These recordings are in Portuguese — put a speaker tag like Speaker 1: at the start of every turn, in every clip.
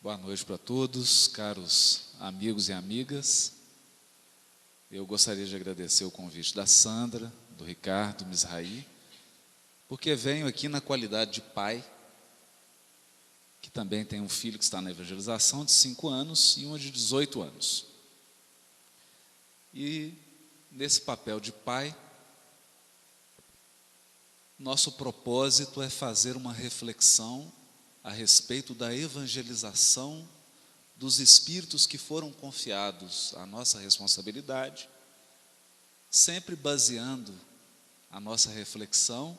Speaker 1: Boa noite para todos, caros amigos e amigas. Eu gostaria de agradecer o convite da Sandra, do Ricardo, do Misraí, porque venho aqui na qualidade de pai, que também tem um filho que está na evangelização de 5 anos e uma de 18 anos. E nesse papel de pai, nosso propósito é fazer uma reflexão a respeito da evangelização dos espíritos que foram confiados à nossa responsabilidade, sempre baseando a nossa reflexão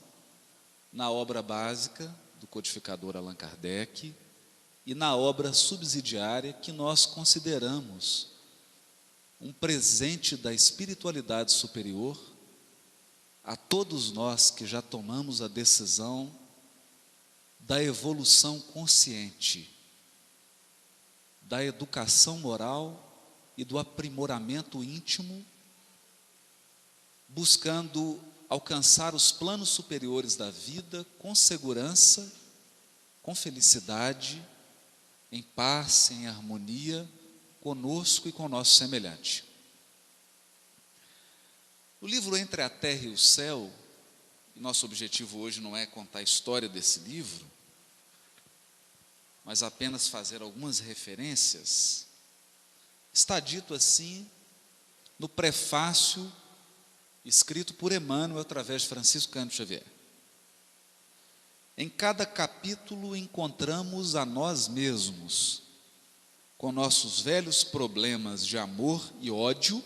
Speaker 1: na obra básica do codificador Allan Kardec e na obra subsidiária que nós consideramos um presente da espiritualidade superior a todos nós que já tomamos a decisão da evolução consciente, da educação moral e do aprimoramento íntimo, buscando alcançar os planos superiores da vida com segurança, com felicidade, em paz, em harmonia conosco e com o nosso semelhante. O livro Entre a Terra e o Céu, e nosso objetivo hoje não é contar a história desse livro, mas apenas fazer algumas referências, está dito assim no prefácio escrito por Emmanuel através de Francisco Cândido Xavier. Em cada capítulo encontramos a nós mesmos, com nossos velhos problemas de amor e ódio,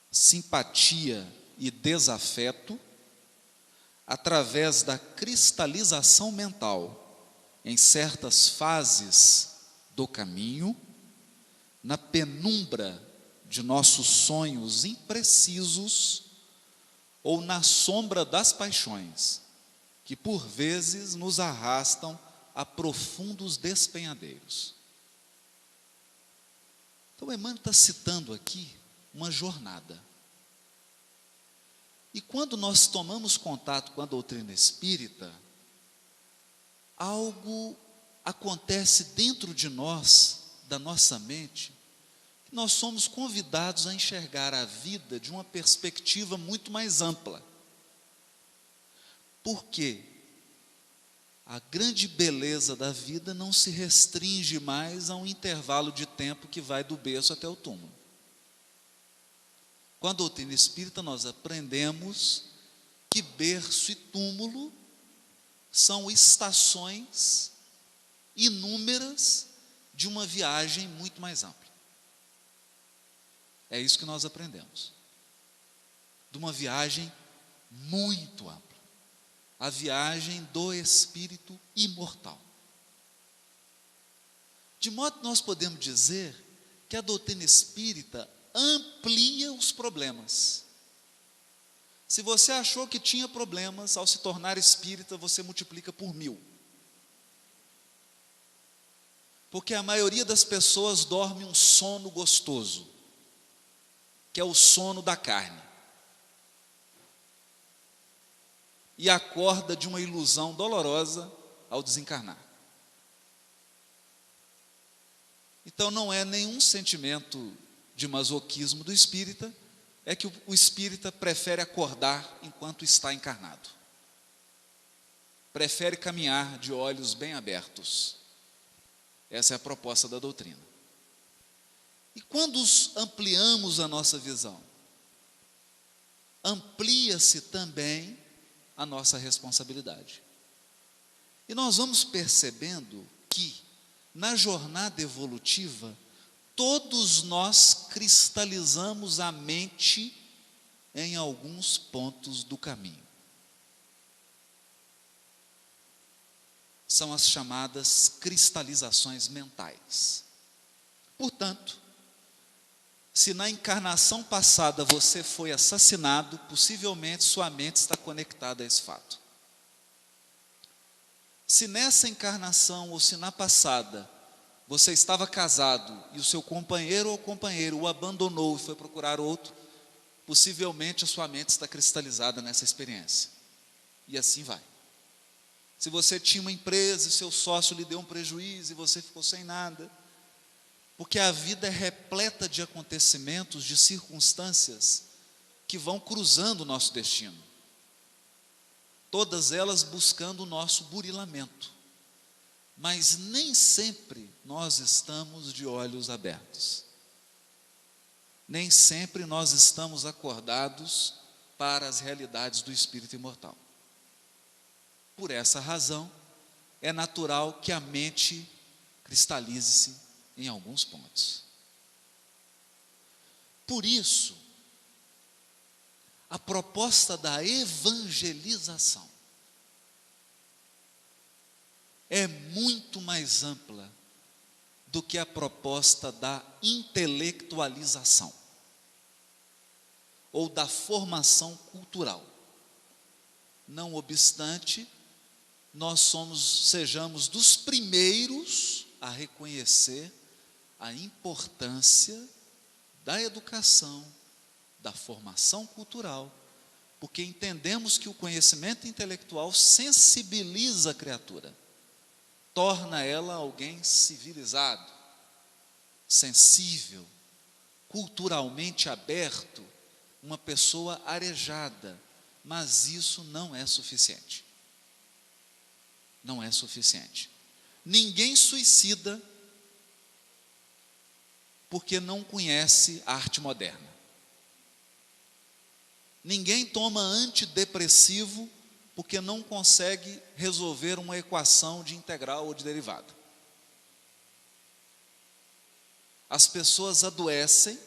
Speaker 1: simpatia e desafeto, através da cristalização mental em certas fases do caminho, na penumbra de nossos sonhos imprecisos ou na sombra das paixões, que por vezes nos arrastam a profundos despenhadeiros. Então, Emmanuel está citando aqui uma jornada. E quando nós tomamos contato com a doutrina espírita, algo acontece dentro de nós, da nossa mente, que nós somos convidados a enxergar a vida de uma perspectiva muito mais ampla. Porque a grande beleza da vida não se restringe mais a um intervalo de tempo que vai do berço até o túmulo. Com a doutrina espírita nós aprendemos que berço e túmulo são estações inúmeras de uma viagem muito mais ampla. É isso que nós aprendemos. De uma viagem muito ampla. A viagem do espírito imortal. De modo que nós podemos dizer que a doutrina espírita amplia os problemas. Se você achou que tinha problemas, ao se tornar espírita, você multiplica por 1000. Porque a maioria das pessoas dorme um sono gostoso, que é o sono da carne. E acorda de uma ilusão dolorosa ao desencarnar. Então não é nenhum sentimento de masoquismo do espírita, é que o espírita prefere acordar enquanto está encarnado. Prefere caminhar de olhos bem abertos. Essa é a proposta da doutrina. E quando ampliamos a nossa visão, amplia-se também a nossa responsabilidade. E nós vamos percebendo que, na jornada evolutiva, todos nós cristalizamos a mente em alguns pontos do caminho. São as chamadas cristalizações mentais. Portanto, se na encarnação passada você foi assassinado, possivelmente sua mente está conectada a esse fato. Se nessa encarnação ou se na passada você estava casado e o seu companheiro ou companheira o abandonou e foi procurar outro, possivelmente a sua mente está cristalizada nessa experiência. E assim vai. Se você tinha uma empresa e seu sócio lhe deu um prejuízo e você ficou sem nada. Porque a vida é repleta de acontecimentos, de circunstâncias que vão cruzando o nosso destino. Todas elas buscando o nosso burilamento. Mas nem sempre nós estamos de olhos abertos. Nem sempre nós estamos acordados para as realidades do espírito imortal. Por essa razão, é natural que a mente cristalize-se em alguns pontos. Por isso, a proposta da evangelização é muito mais ampla do que a proposta da intelectualização ou da formação cultural. Não obstante, nós sejamos dos primeiros a reconhecer a importância da educação, da formação cultural, porque entendemos que o conhecimento intelectual sensibiliza a criatura, torna ela alguém civilizado, sensível, culturalmente aberto, uma pessoa arejada, mas isso não é suficiente. Não é suficiente. Ninguém suicida porque não conhece a arte moderna. Ninguém toma antidepressivo porque não consegue resolver uma equação de integral ou de derivada. As pessoas adoecem,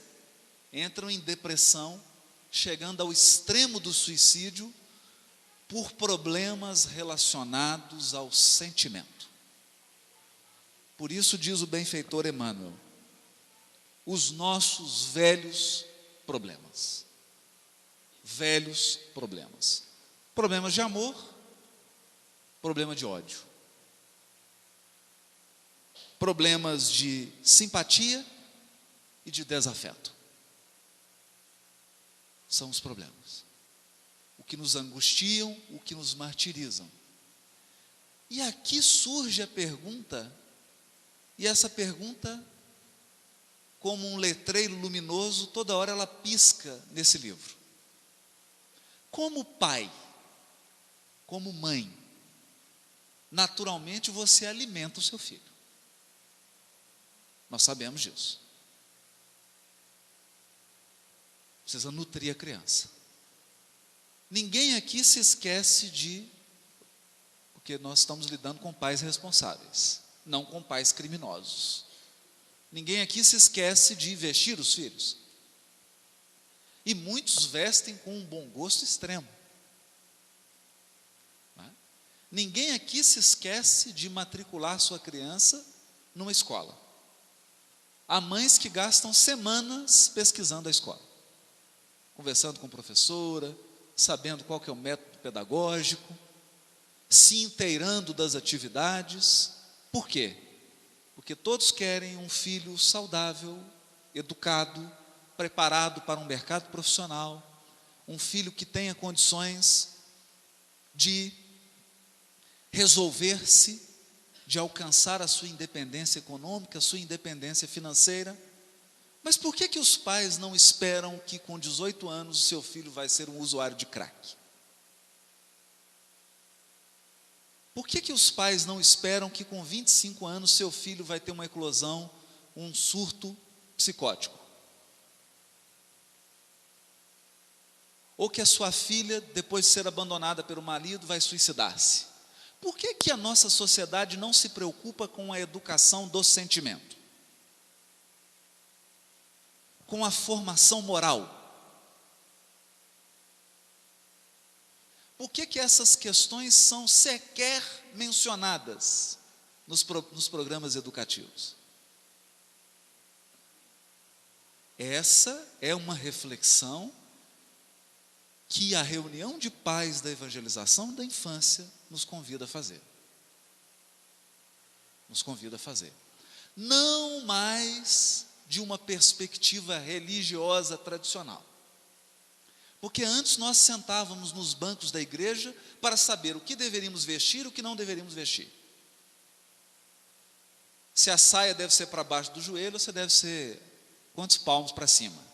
Speaker 1: entram em depressão, chegando ao extremo do suicídio, por problemas relacionados ao sentimento. Por isso diz o benfeitor Emmanuel, os nossos velhos problemas. Problemas de amor, problema de ódio. Problemas de simpatia e de desafeto. São os problemas. O que nos angustiam, o que nos martirizam. E aqui surge a pergunta, e essa pergunta, como um letreiro luminoso, toda hora ela pisca nesse livro. Como pai, como mãe, naturalmente você alimenta o seu filho. Nós sabemos disso. Precisa nutrir a criança. Ninguém aqui se esquece porque nós estamos lidando com pais responsáveis, não com pais criminosos. Ninguém aqui se esquece de vestir os filhos. E muitos vestem com um bom gosto extremo. Não é? Ninguém aqui se esquece de matricular sua criança numa escola. Há mães que gastam semanas pesquisando a escola, conversando com a professora, sabendo qual que é o método pedagógico, se inteirando das atividades. Por quê? Porque todos querem um filho saudável, educado, preparado para um mercado profissional, um filho que tenha condições de resolver-se, de alcançar a sua independência econômica, a sua independência financeira. Mas por que os pais não esperam que com 18 anos o seu filho vai ser um usuário de crack? Por que os pais não esperam que com 25 anos seu filho vai ter uma eclosão, um surto psicótico? Ou que a sua filha, depois de ser abandonada pelo marido, vai suicidar-se? Por que a nossa sociedade não se preocupa com a educação do sentimento? Com a formação moral? Por que essas questões são sequer mencionadas nos programas educativos? Essa é uma reflexão que a reunião de pais da evangelização da infância nos convida a fazer. Nos convida a fazer. Não mais de uma perspectiva religiosa tradicional. Porque antes nós sentávamos nos bancos da igreja para saber o que deveríamos vestir e o que não deveríamos vestir. Se a saia deve ser para baixo do joelho, ou se deve ser quantos palmos para cima.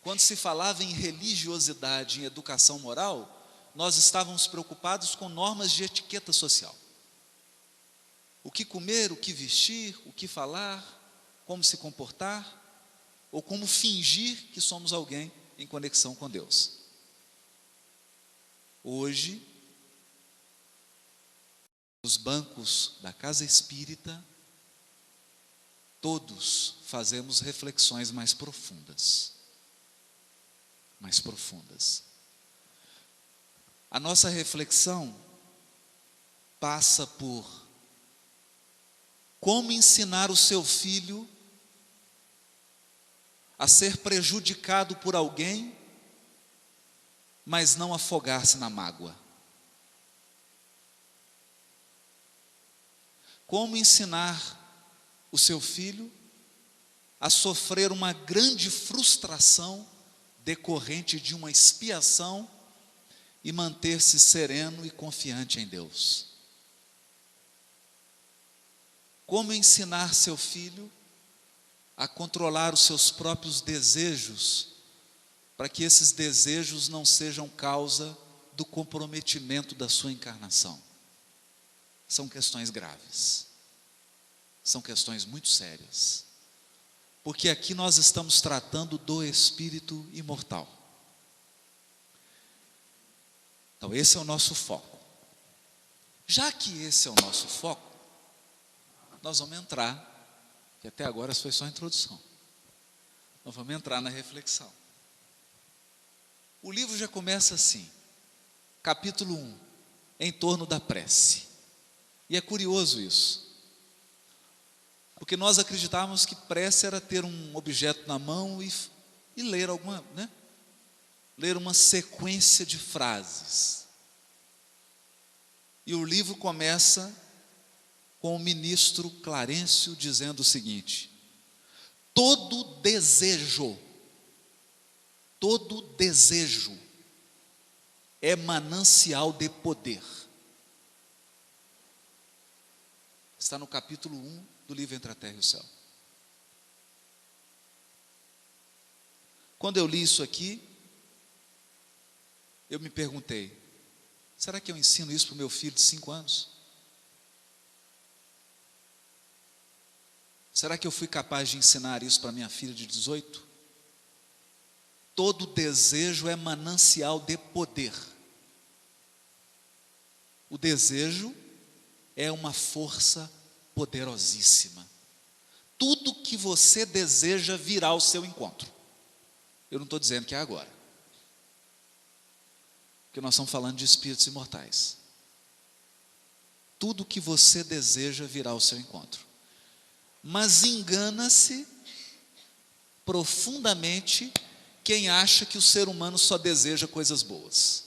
Speaker 1: Quando se falava em religiosidade, em educação moral, nós estávamos preocupados com normas de etiqueta social. O que comer, o que vestir, o que falar, como se comportar, ou como fingir que somos alguém em conexão com Deus. Hoje, nos bancos da casa espírita, todos fazemos reflexões mais profundas. Mais profundas. A nossa reflexão passa por como ensinar o seu filho a ser prejudicado por alguém, mas não afogar-se na mágoa. Como ensinar o seu filho a sofrer uma grande frustração decorrente de uma expiação e manter-se sereno e confiante em Deus. Como ensinar seu filho a controlar os seus próprios desejos, para que esses desejos não sejam causa do comprometimento da sua encarnação. São questões graves, são questões muito sérias, porque aqui nós estamos tratando do espírito imortal. Então esse é o nosso foco. Já que esse é o nosso foco, nós vamos entrar, que até agora foi só a introdução, nós vamos entrar na reflexão. O livro já começa assim, capítulo 1, em torno da prece. E é curioso isso, porque nós acreditávamos que prece era ter um objeto na mão e ler alguma, né? Ler uma sequência de frases. E o livro começa com o ministro Clarencio dizendo o seguinte: todo desejo é manancial de poder. Está no capítulo 1 do livro Entre a Terra e o Céu. Quando eu li isso aqui, eu me perguntei, será que eu ensino isso para o meu filho de 5 anos? Será que eu fui capaz de ensinar isso para minha filha de 18? Todo desejo é manancial de poder. O desejo é uma força poderosíssima. Tudo que você deseja virá ao seu encontro. Eu não estou dizendo que é agora, porque nós estamos falando de espíritos imortais. Tudo que você deseja virá ao seu encontro. Mas engana-se profundamente quem acha que o ser humano só deseja coisas boas.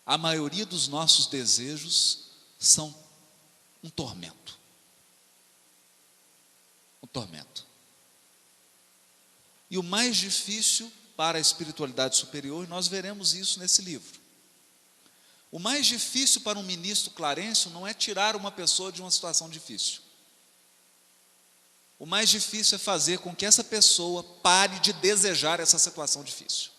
Speaker 1: A maioria dos nossos desejos são um tormento. Um tormento. E o mais difícil para a espiritualidade superior, nós veremos isso nesse livro. O mais difícil para um ministro Clarencio não é tirar uma pessoa de uma situação difícil. O mais difícil é fazer com que essa pessoa pare de desejar essa situação difícil.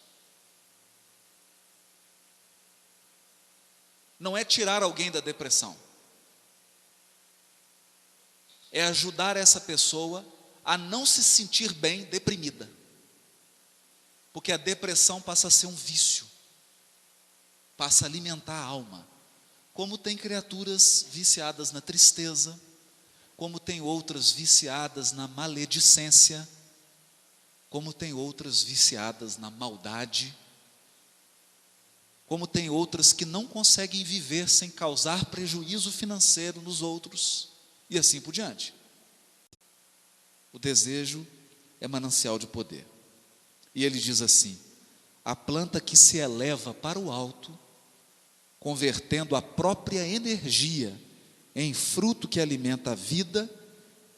Speaker 1: Não é tirar alguém da depressão. É ajudar essa pessoa a não se sentir bem deprimida. Porque a depressão passa a ser um vício. Passa a alimentar a alma. Como tem criaturas viciadas na tristeza, como tem outras viciadas na maledicência, como tem outras viciadas na maldade, como tem outras que não conseguem viver sem causar prejuízo financeiro nos outros, e assim por diante. O desejo é manancial de poder. E ele diz assim: a planta que se eleva para o alto, convertendo a própria energia em fruto que alimenta a vida,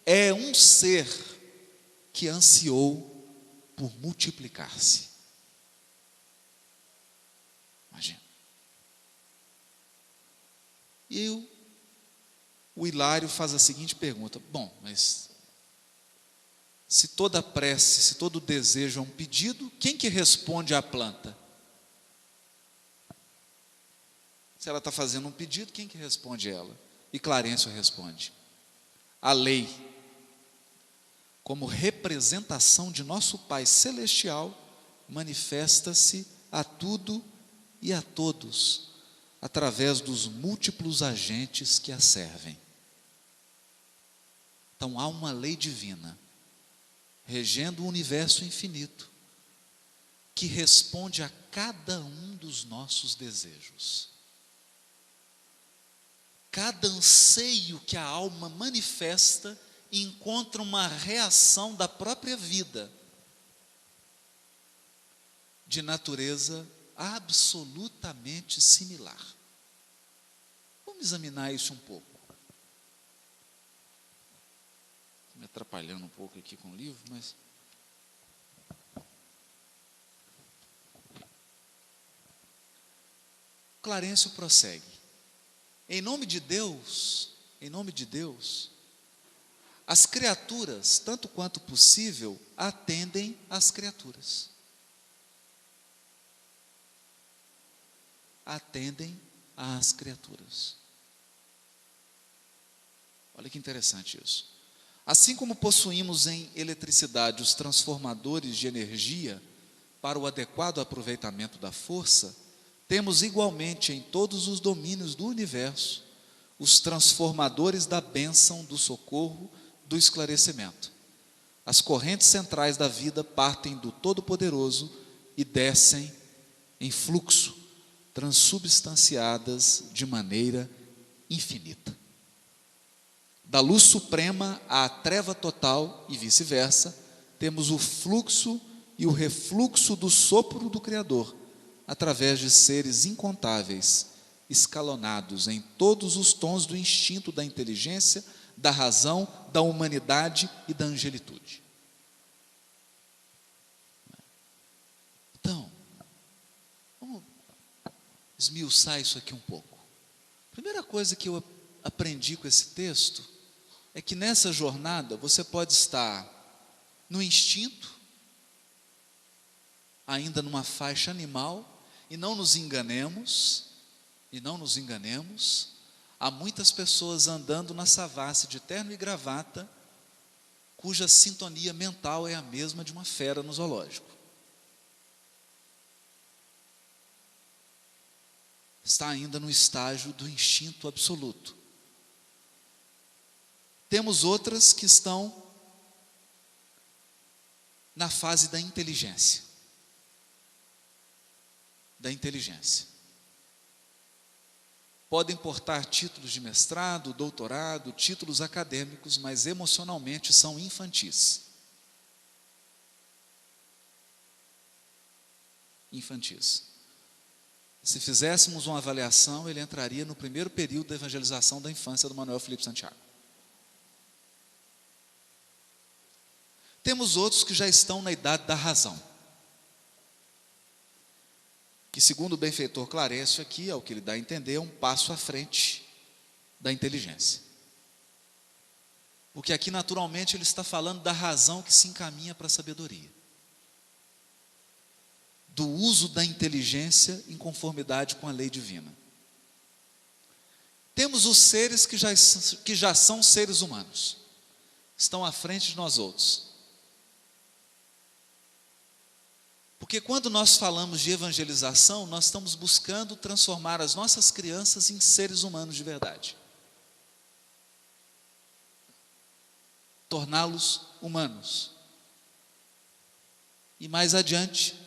Speaker 1: é um ser que ansiou por multiplicar-se. Imagina. E o Hilário faz a seguinte pergunta: bom, mas se toda prece, se todo desejo é um pedido, quem que responde à planta? Se ela está fazendo um pedido, quem que responde ela? E Clarencio responde: a lei, como representação de nosso Pai Celestial, manifesta-se a tudo e a todos, através dos múltiplos agentes que a servem. Então há uma lei divina, regendo o universo infinito, que responde a cada um dos nossos desejos. Cada anseio que a alma manifesta encontra uma reação da própria vida, de natureza absolutamente similar. Vamos examinar isso um pouco. Estou me atrapalhando um pouco aqui com o livro, mas... Clarencio prossegue: em nome de Deus, as criaturas, tanto quanto possível, atendem às criaturas. Atendem às criaturas. Olha que interessante isso. Assim como possuímos em eletricidade os transformadores de energia para o adequado aproveitamento da força, temos igualmente em todos os domínios do universo os transformadores da bênção, do socorro, do esclarecimento. As correntes centrais da vida partem do Todo-Poderoso e descem em fluxo, transubstanciadas de maneira infinita. Da luz suprema à treva total e vice-versa, temos o fluxo e o refluxo do sopro do Criador, através de seres incontáveis, escalonados em todos os tons do instinto, da inteligência, da razão, da humanidade e da angelitude. Então, vamos esmiuçar isso aqui um pouco. A primeira coisa que eu aprendi com esse texto é que nessa jornada você pode estar no instinto, ainda numa faixa animal, e não nos enganemos, há muitas pessoas andando na Savassi de terno e gravata, cuja sintonia mental é a mesma de uma fera no zoológico. Está ainda no estágio do instinto absoluto. Temos outras que estão na fase da inteligência. Podem portar títulos de mestrado, doutorado, títulos acadêmicos, mas emocionalmente são infantis. Se fizéssemos uma avaliação, ele entraria no primeiro período da evangelização da infância do Manuel Felipe Santiago. Temos outros que já estão na idade da razão, que, segundo o benfeitor Clarencio aqui, ao que ele dá a entender, é um passo à frente da inteligência. Porque aqui, naturalmente, ele está falando da razão que se encaminha para a sabedoria, do uso da inteligência em conformidade com a lei divina. Temos os seres que já são seres humanos, estão à frente de nós outros. Porque quando nós falamos de evangelização, nós estamos buscando transformar as nossas crianças em seres humanos de verdade. Torná-los humanos. E mais adiante,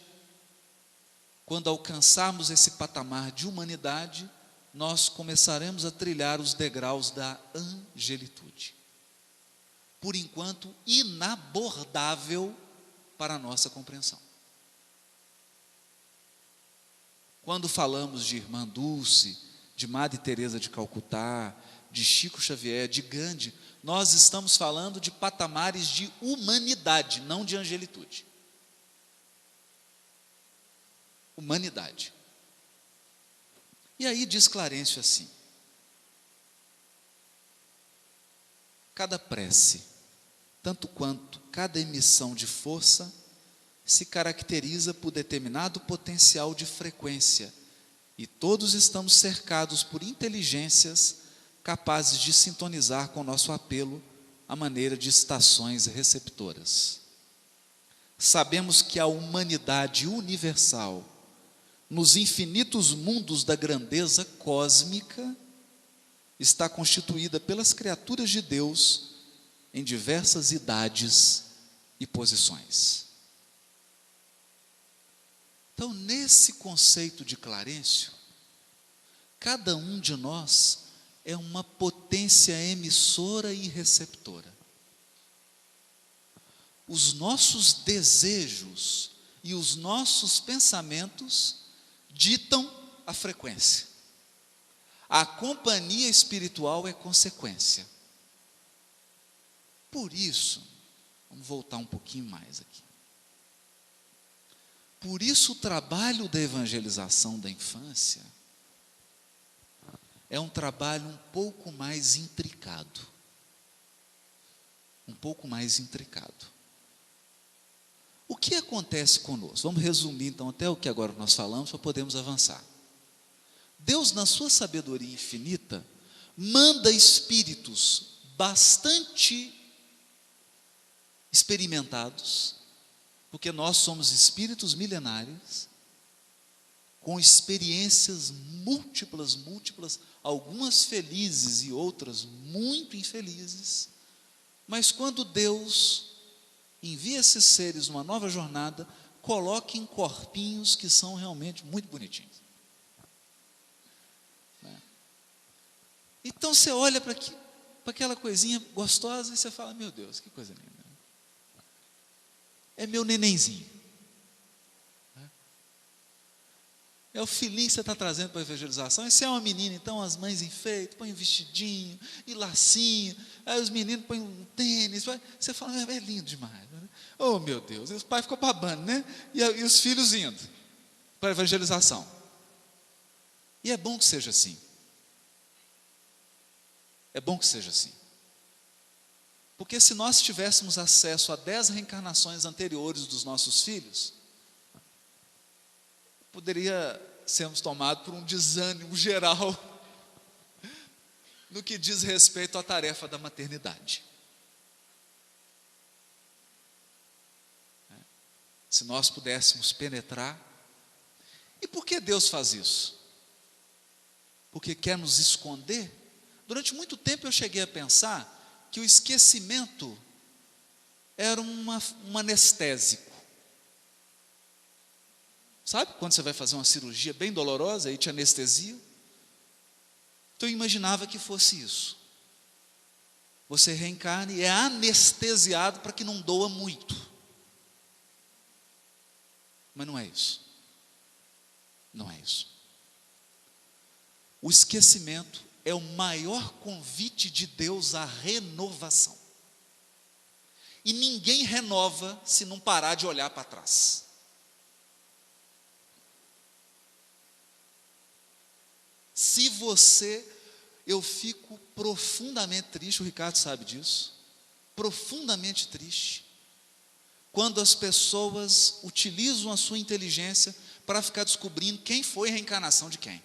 Speaker 1: quando alcançarmos esse patamar de humanidade, nós começaremos a trilhar os degraus da angelitude. Por enquanto, inabordável para a nossa compreensão. Quando falamos de Irmã Dulce, de Madre Teresa de Calcutá, de Chico Xavier, de Gandhi, nós estamos falando de patamares de humanidade, não de angelitude. Humanidade. E aí diz Clarencio assim: cada prece, tanto quanto cada emissão de força, se caracteriza por determinado potencial de frequência, e todos estamos cercados por inteligências capazes de sintonizar com nosso apelo à maneira de estações receptoras. Sabemos que a humanidade universal, nos infinitos mundos da grandeza cósmica, está constituída pelas criaturas de Deus em diversas idades e posições. Então, nesse conceito de Clarencio, cada um de nós é uma potência emissora e receptora. Os nossos desejos e os nossos pensamentos ditam a frequência. A companhia espiritual é consequência. Por isso, vamos voltar um pouquinho mais aqui. Por isso o trabalho da evangelização da infância é um trabalho um pouco mais intricado. Um pouco mais intricado. O que acontece conosco? Vamos resumir então até o que agora nós falamos, para podermos avançar. Deus, na sua sabedoria infinita, manda espíritos bastante experimentados, porque nós somos espíritos milenares, com experiências múltiplas, algumas felizes e outras muito infelizes, mas quando Deus envia esses seres numa nova jornada, coloca em corpinhos que são realmente muito bonitinhos. Então você olha para aquela coisinha gostosa e você fala: meu Deus, que coisa linda. É meu nenenzinho. É o filhinho que você está trazendo para a evangelização. E se é uma menina, então as mães enfeitam, põem um vestidinho e lacinho, aí os meninos põem um tênis, você fala: é lindo demais. Oh meu Deus, e os pais ficam babando, né? E os filhos indo para a evangelização. E é bom que seja assim. É bom que seja assim. Porque se nós tivéssemos acesso a 10 reencarnações anteriores dos nossos filhos, poderia sermos tomados por um desânimo geral no que diz respeito à tarefa da maternidade. Se nós pudéssemos penetrar. E por que Deus faz isso? Porque quer nos esconder? Durante muito tempo eu cheguei a pensar que o esquecimento era um anestésico. Sabe quando você vai fazer uma cirurgia bem dolorosa e te anestesia? Então eu imaginava que fosse isso. Você reencarna e é anestesiado para que não doa muito. Mas não é isso. Não é isso. O esquecimento é o maior convite de Deus à renovação. E ninguém renova se não parar de olhar para trás. Se você, eu fico profundamente triste, o Ricardo sabe disso, profundamente triste, quando as pessoas utilizam a sua inteligência para ficar descobrindo quem foi a reencarnação de quem.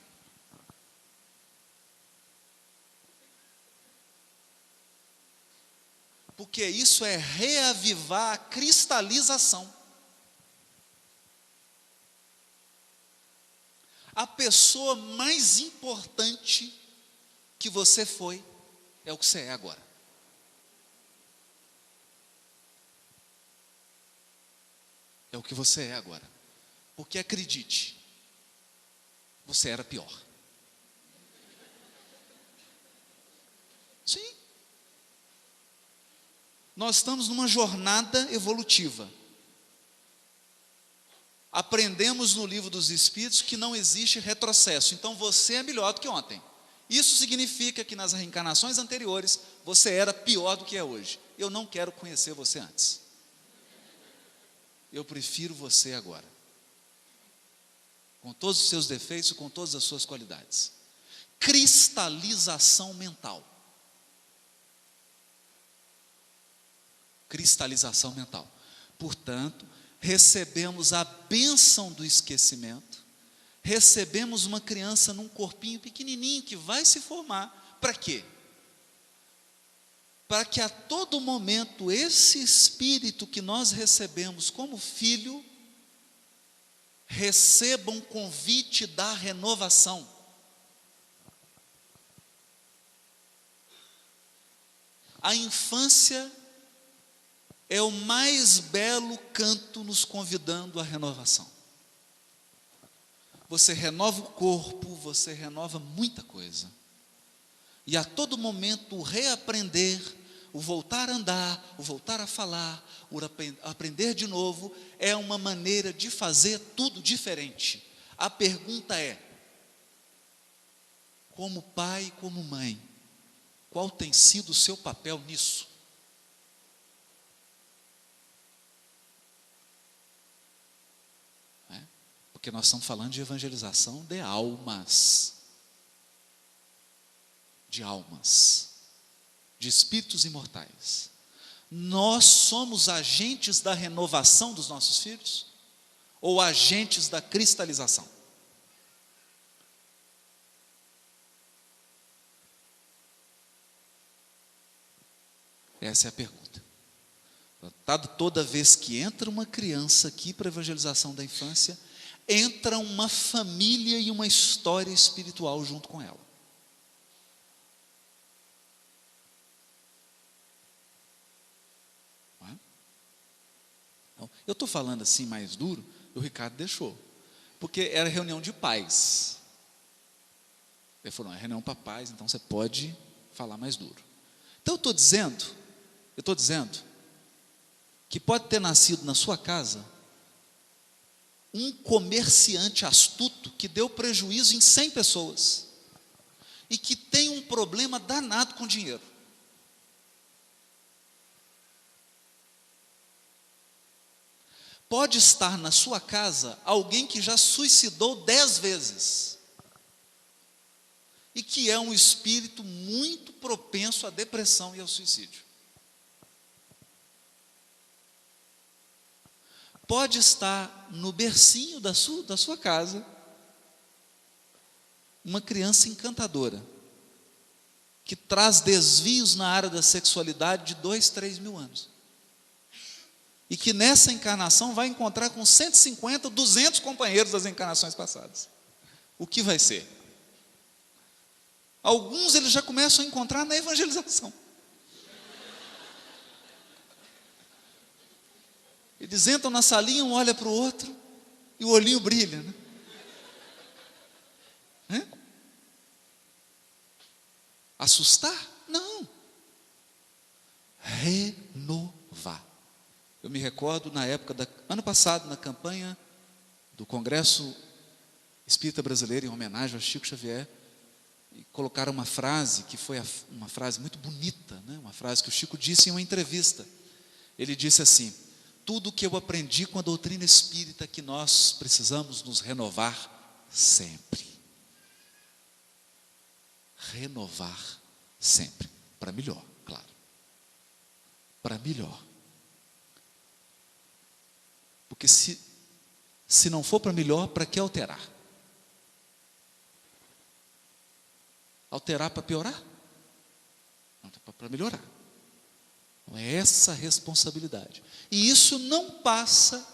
Speaker 1: Porque isso é reavivar a cristalização. A pessoa mais importante que você foi é o que você é agora. É o que você é agora. Porque acredite, você era pior. Sim. Nós estamos numa jornada evolutiva. Aprendemos no livro dos Espíritos que não existe retrocesso. Então você é melhor do que ontem. Isso significa que nas reencarnações anteriores você era pior do que é hoje. Eu não quero conhecer você antes. Eu prefiro você agora, com todos os seus defeitos, com todas as suas qualidades. Cristalização mental. Cristalização mental. Portanto, recebemos a bênção do esquecimento, recebemos uma criança num corpinho pequenininho que vai se formar. Para quê? Para que a todo momento esse espírito que nós recebemos como filho receba um convite da renovação. A infância é o mais belo canto nos convidando à renovação. Você renova o corpo, você renova muita coisa. E a todo momento o reaprender, o voltar a andar, o voltar a falar, o aprender de novo, é uma maneira de fazer tudo diferente. A pergunta é, como pai, como mãe, qual tem sido o seu papel nisso? Porque nós estamos falando de evangelização de almas. De almas. De espíritos imortais. Nós somos agentes da renovação dos nossos filhos? Ou agentes da cristalização? Essa é a pergunta. Toda vez que entra uma criança aqui para a evangelização da infância, entra uma família e uma história espiritual junto com ela. Não é? Então, eu estou falando assim mais duro, o Ricardo deixou, porque era reunião de pais. Ele falou, não, é reunião para pais, então você pode falar mais duro. Então eu estou dizendo que pode ter nascido na sua casa um comerciante astuto que deu prejuízo em 100 pessoas e que tem um problema danado com dinheiro. Pode estar na sua casa alguém que já suicidou 10 vezes e que é um espírito muito propenso à depressão e ao suicídio. Pode estar no bercinho da sua casa uma criança encantadora que traz desvios na área da sexualidade de 2, 3 mil anos e que nessa encarnação vai encontrar com 150, 200 companheiros das encarnações passadas. O que vai ser? Alguns eles já começam a encontrar na evangelização. Eles entram na salinha, um olha para o outro e o olhinho brilha, né? Assustar? Não. Renovar. Eu me recordo na época ano passado, na campanha do Congresso Espírita Brasileiro, em homenagem ao Chico Xavier, e colocaram uma frase que foi uma frase muito bonita, né? Uma frase que o Chico disse em uma entrevista. Ele disse assim: tudo que eu aprendi com a doutrina espírita é que nós precisamos nos renovar sempre. Renovar sempre. Para melhor, claro. Para melhor. Porque se não for para melhor, para que alterar? Alterar para piorar? Não, para melhorar. Então, é essa a responsabilidade. E isso não passa,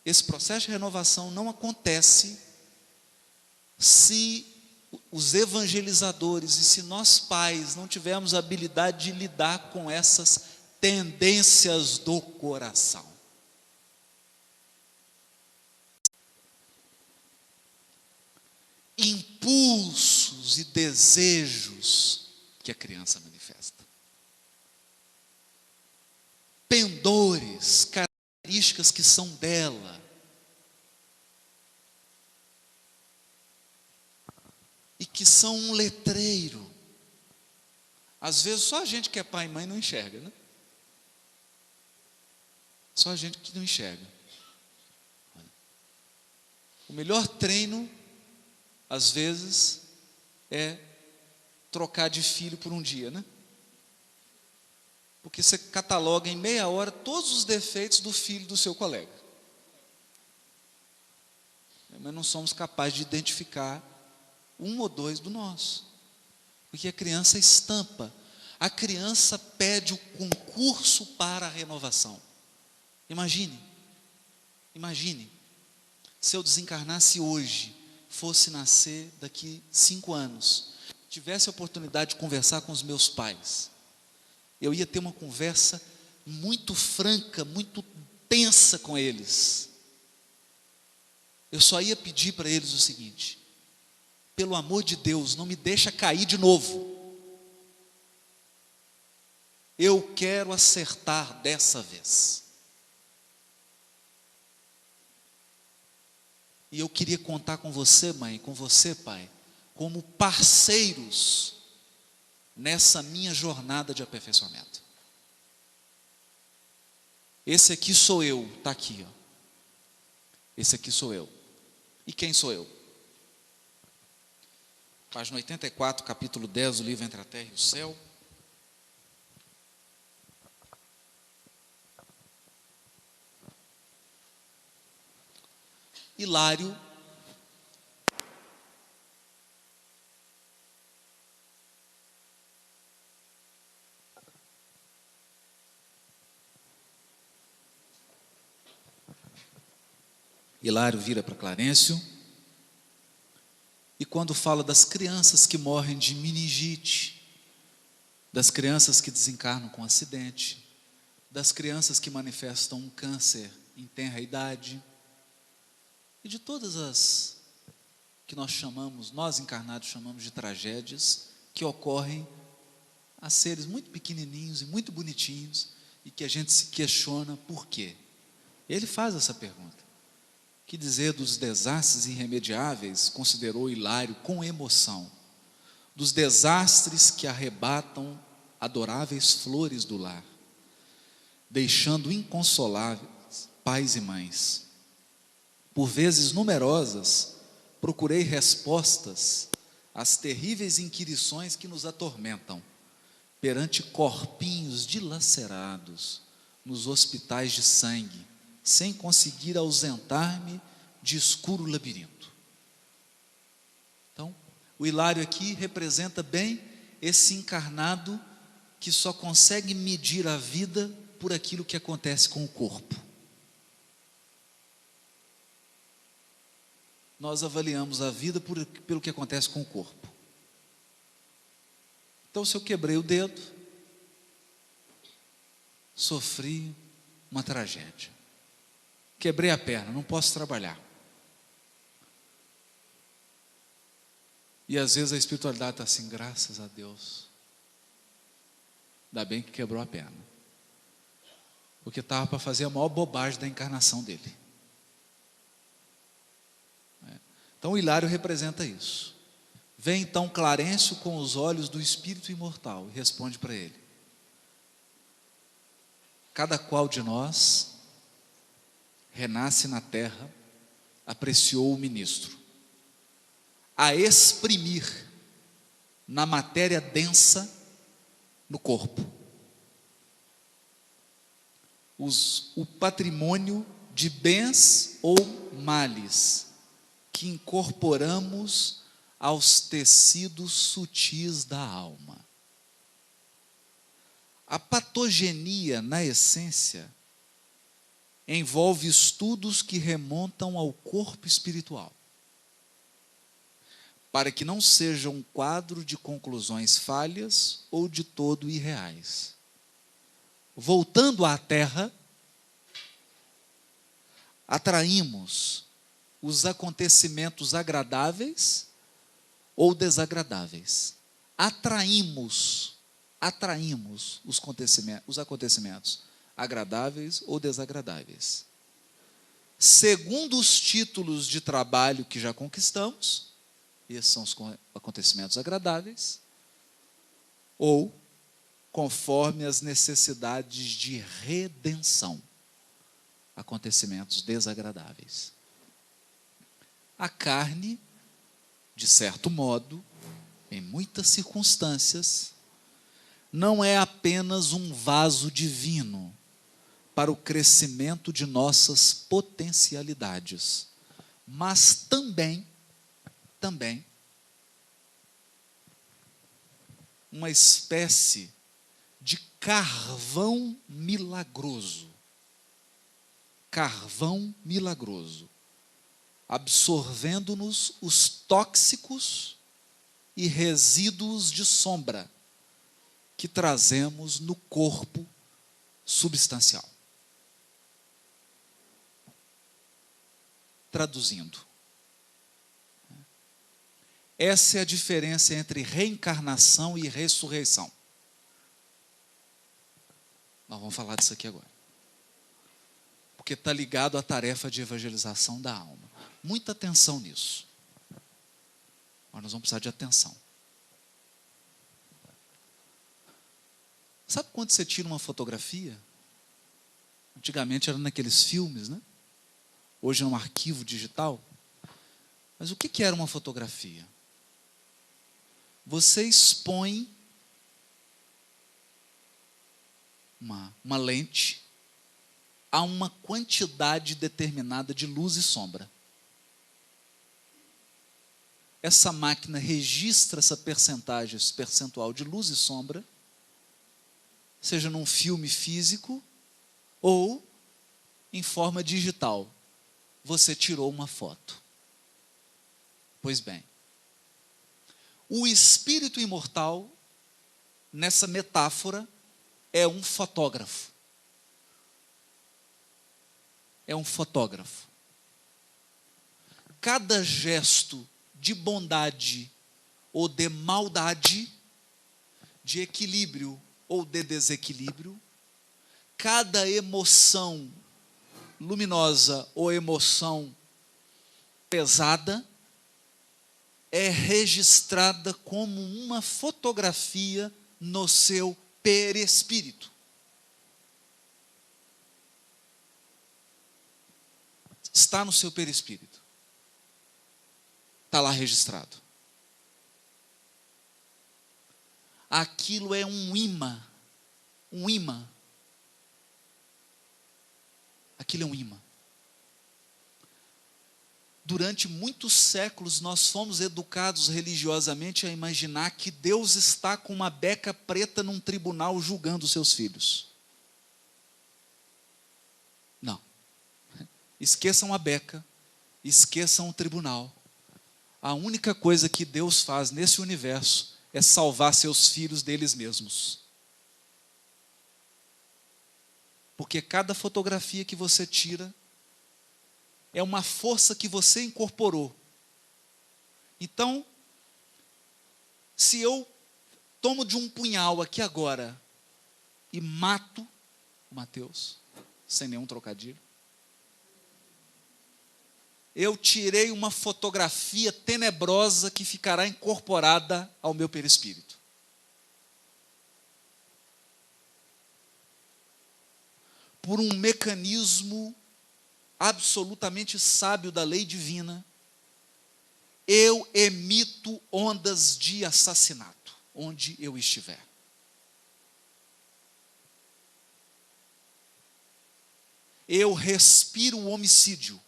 Speaker 1: esse processo de renovação não acontece se os evangelizadores e se nós pais não tivermos a habilidade de lidar com essas tendências do coração. Impulsos e desejos que a criança manifesta. Pendores, características que são dela. e que são um letreiro. Às vezes só a gente que é pai e mãe não enxerga, né? Só a gente que não enxerga. O melhor treino, às vezes, é trocar de filho por um dia, né? Porque você cataloga em meia hora todos os defeitos do filho do seu colega. Mas não somos capazes de identificar um ou dois do nosso. Porque a criança estampa. A criança pede o concurso para a renovação. Imagine, se eu desencarnasse hoje, fosse nascer daqui 5 anos, tivesse a oportunidade de conversar com os meus pais, eu ia ter uma conversa muito franca, muito tensa com eles. Eu só ia pedir para eles o seguinte: pelo amor de Deus, não me deixa cair de novo. Eu quero acertar dessa vez. E eu queria contar com você, mãe, com você, pai, como parceiros nessa minha jornada de aperfeiçoamento. Esse aqui sou eu, está aqui, ó. Esse aqui sou eu. E quem sou eu? Página 84, capítulo 10 do livro Entre a Terra e o Céu. Hilário vira para Clarencio, e quando fala das crianças que morrem de meningite, das crianças que desencarnam com acidente, das crianças que manifestam um câncer em tenra idade, e de todas as que nós encarnados chamamos de tragédias, que ocorrem a seres muito pequenininhos e muito bonitinhos, e que a gente se questiona por quê. Ele faz essa pergunta. Que dizer dos desastres irremediáveis, considerou Hilário com emoção, dos desastres que arrebatam adoráveis flores do lar, deixando inconsoláveis pais e mães. Por vezes numerosas, procurei respostas às terríveis inquirições que nos atormentam, perante corpinhos dilacerados nos hospitais de sangue, sem conseguir ausentar-me de escuro labirinto. Então, o Hilário aqui representa bem esse encarnado que só consegue medir a vida por aquilo que acontece com o corpo. Nós avaliamos a vida pelo que acontece com o corpo. Então, se eu quebrei o dedo, sofri uma tragédia. Quebrei a perna, não posso trabalhar. E às vezes a espiritualidade está assim, graças a Deus. Ainda bem que quebrou a perna. Porque estava para fazer a maior bobagem da encarnação dele. Então o Hilário representa isso. Vem então Clarencio com os olhos do espírito imortal e responde para ele: cada qual de nós renasce na terra, apreciou o ministro, a exprimir na matéria densa no corpo o patrimônio de bens ou males que incorporamos aos tecidos sutis da alma. A patogenia, na essência, envolve estudos que remontam ao corpo espiritual, para que não seja um quadro de conclusões falhas ou de todo irreais. Voltando à terra, atraímos os acontecimentos agradáveis ou desagradáveis. Atraímos os acontecimentos agradáveis ou desagradáveis, segundo os títulos de trabalho que já conquistamos, esses são os acontecimentos agradáveis, ou conforme as necessidades de redenção, acontecimentos desagradáveis. A carne, de certo modo, em muitas circunstâncias, não é apenas um vaso divino para o crescimento de nossas potencialidades, mas também uma espécie de carvão milagroso. Carvão milagroso, absorvendo-nos os tóxicos e resíduos de sombra que trazemos no corpo substancial. Traduzindo, essa é a diferença entre reencarnação e ressurreição. Nós vamos falar disso aqui agora. Porque está ligado à tarefa de evangelização da alma. Muita atenção nisso. Mas nós vamos precisar de atenção. Sabe quando você tira uma fotografia? Antigamente era naqueles filmes, né? Hoje é um arquivo digital. Mas o que era uma fotografia? Você expõe uma lente a uma quantidade determinada de luz e sombra. Essa máquina registra essa percentagem, esse percentual de luz e sombra, seja num filme físico ou em forma digital. Você tirou uma foto. Pois bem, o espírito imortal, nessa metáfora, é um fotógrafo. É um fotógrafo. Cada gesto de bondade ou de maldade, de equilíbrio ou de desequilíbrio, cada emoção luminosa ou emoção pesada, é registrada como uma fotografia no seu perispírito. Está no seu perispírito. Está lá registrado. Aquilo é um imã. Um imã. Aquilo é um imã. Durante muitos séculos, nós fomos educados religiosamente a imaginar que Deus está com uma beca preta num tribunal julgando seus filhos. Não. Esqueçam a beca, esqueçam o tribunal. A única coisa que Deus faz nesse universo é salvar seus filhos deles mesmos. Porque cada fotografia que você tira é uma força que você incorporou. Então, se eu tomo de um punhal aqui agora e mato o Mateus, sem nenhum trocadilho, eu tirei uma fotografia tenebrosa que ficará incorporada ao meu perispírito. Por um mecanismo absolutamente sábio da lei divina, eu emito ondas de assassinato, onde eu estiver. Eu respiro o homicídio.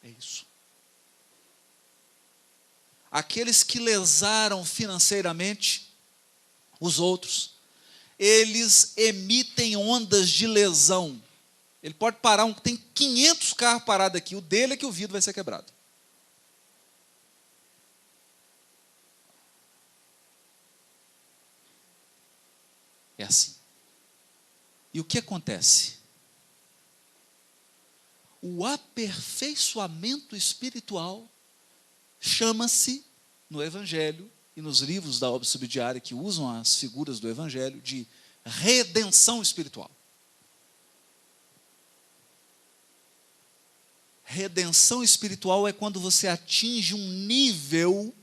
Speaker 1: É isso. Aqueles que lesaram financeiramente os outros, eles emitem ondas de lesão. Ele pode parar, tem 500 carros parados aqui, o dele é que o vidro vai ser quebrado. É assim. E o que acontece? O aperfeiçoamento espiritual chama-se, no Evangelho e nos livros da obra subsidiária que usam as figuras do Evangelho, de redenção espiritual.
Speaker 2: Redenção espiritual é quando você atinge um nível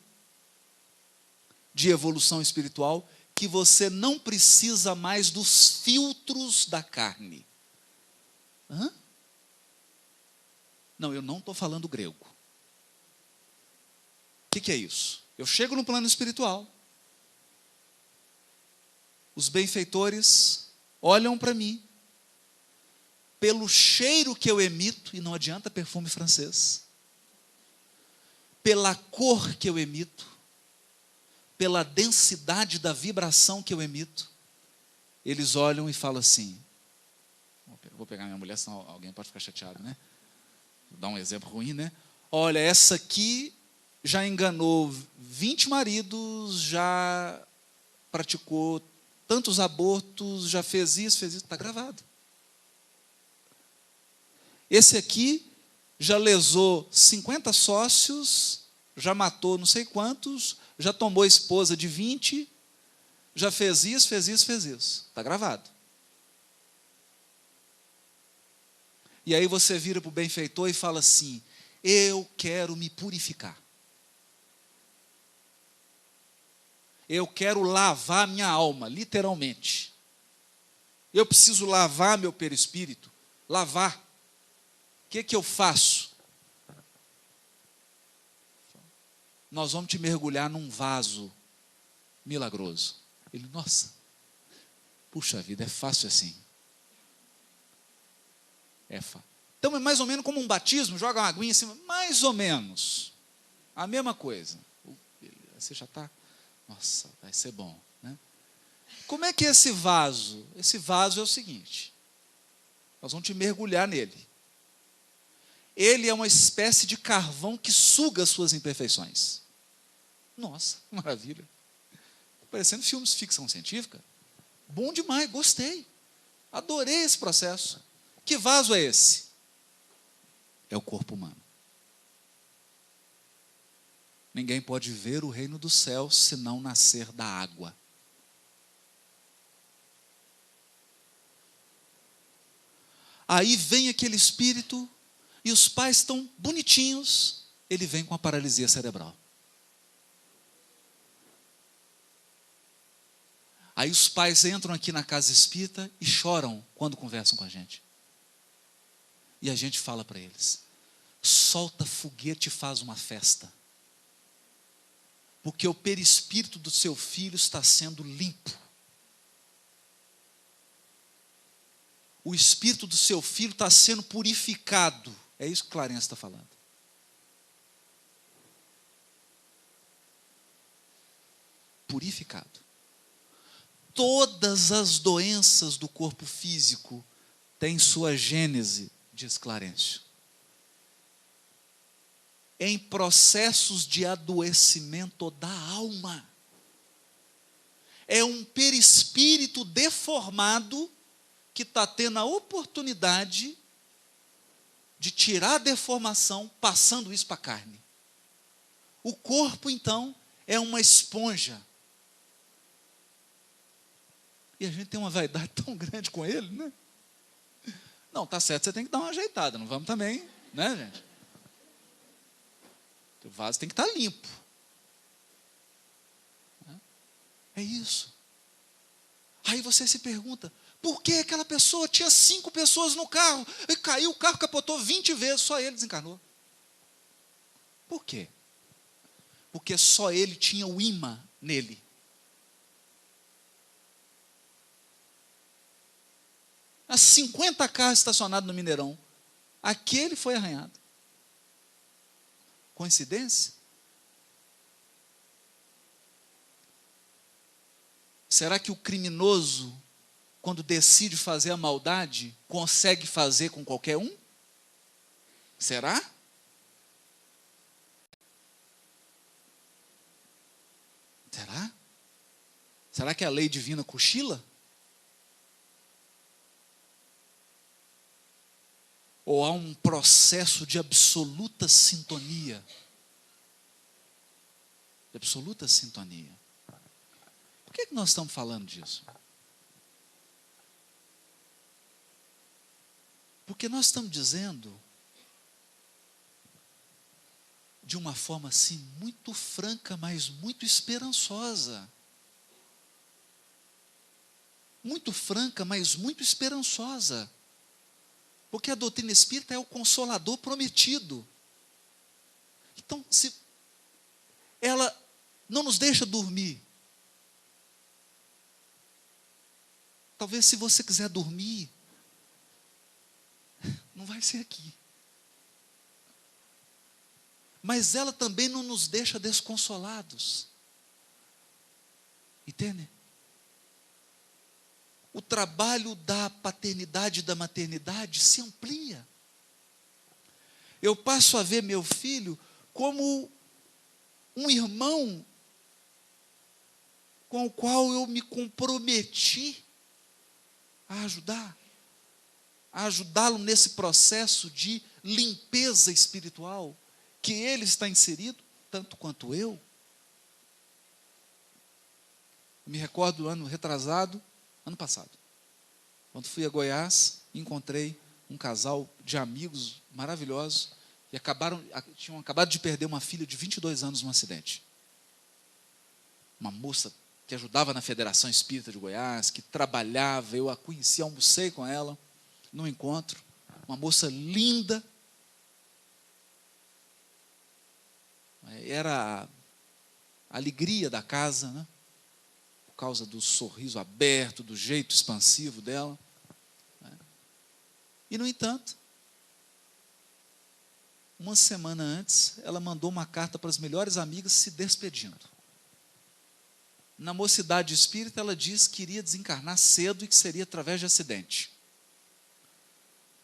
Speaker 2: de evolução espiritual que você não precisa mais dos filtros da carne. Hã? Não, eu não estou falando grego. O que é isso? Eu chego no plano espiritual. Os benfeitores olham para mim, pelo cheiro que eu emito, e não adianta perfume francês, pela cor que eu emito, pela densidade da vibração que eu emito, eles olham e falam assim, vou pegar minha mulher, senão alguém pode ficar chateado, né? Vou dar um exemplo ruim, né? Olha, essa aqui já enganou 20 maridos, já praticou tantos abortos, já fez isso, está gravado. Esse aqui já lesou 50 sócios, já matou não sei quantos, já tomou esposa de 20, já fez isso, fez isso, fez isso. Está gravado. E aí você vira para o benfeitor e fala assim, eu quero me purificar. Eu quero lavar minha alma, literalmente. Eu preciso lavar meu perispírito, lavar. O que eu faço? Nós vamos te mergulhar num vaso milagroso. Ele, nossa, puxa vida, é fácil assim. É fácil. Então é mais ou menos como um batismo, joga uma aguinha em cima, mais ou menos. A mesma coisa. Você já está, nossa, vai ser bom, né? Como é que é esse vaso? Esse vaso é o seguinte, nós vamos te mergulhar nele. Ele é uma espécie de carvão que suga as suas imperfeições. Nossa, maravilha. Parecendo filmes de ficção científica. Bom demais, gostei. Adorei esse processo. Que vaso é esse? É o corpo humano. Ninguém pode ver o reino dos céus se não nascer da água. Aí vem aquele espírito e os pais estão bonitinhos, ele vem com a paralisia cerebral. Aí os pais entram aqui na casa espírita e choram quando conversam com a gente. E a gente fala para eles, solta foguete e faz uma festa. Porque o perispírito do seu filho está sendo limpo. O espírito do seu filho está sendo purificado. É isso que Clarence está falando. Purificado. Todas as doenças do corpo físico têm sua gênese, diz Clarencio, em processos de adoecimento da alma. É um perispírito deformado que está tendo a oportunidade de tirar a deformação, passando isso para a carne. O corpo, então, é uma esponja. E a gente tem uma vaidade tão grande com ele, né? Não, tá certo, você tem que dar uma ajeitada, não vamos também, né, gente? O vaso tem que estar limpo. É isso. Aí você se pergunta, por que aquela pessoa tinha 5 pessoas no carro, e caiu, o carro capotou 20 vezes, só ele desencarnou? Por quê? Porque só ele tinha o imã nele. Há 50 carros estacionados no Mineirão, aquele foi arranhado. Coincidência? Será que o criminoso, quando decide fazer a maldade, consegue fazer com qualquer um? Será? Será? Será que a lei divina cochila? Ou há um processo de absoluta sintonia? De absoluta sintonia. Por que nós estamos falando disso? Porque nós estamos dizendo de uma forma assim muito franca, mas muito esperançosa. Muito franca, mas muito esperançosa. Porque a doutrina espírita é o consolador prometido. Então, se ela não nos deixa dormir, talvez se você quiser dormir, não vai ser aqui. Mas ela também não nos deixa desconsolados. Entende? O trabalho da paternidade e da maternidade se amplia. Eu passo a ver meu filho como um irmão com o qual eu me comprometi a ajudá-lo nesse processo de limpeza espiritual que ele está inserido, tanto quanto eu. Me recordo do ano retrasado, ano passado, quando fui a Goiás, encontrei um casal de amigos maravilhosos e tinham acabado de perder uma filha de 22 anos num acidente. Uma moça que ajudava na Federação Espírita de Goiás, que trabalhava, eu a conheci, almocei com ela num encontro, uma moça linda. Era a alegria da casa, né? Por causa do sorriso aberto, do jeito expansivo dela. Né? E, no entanto, uma semana antes, ela mandou uma carta para as melhores amigas se despedindo. Na mocidade espírita, ela disse que iria desencarnar cedo e que seria através de acidente.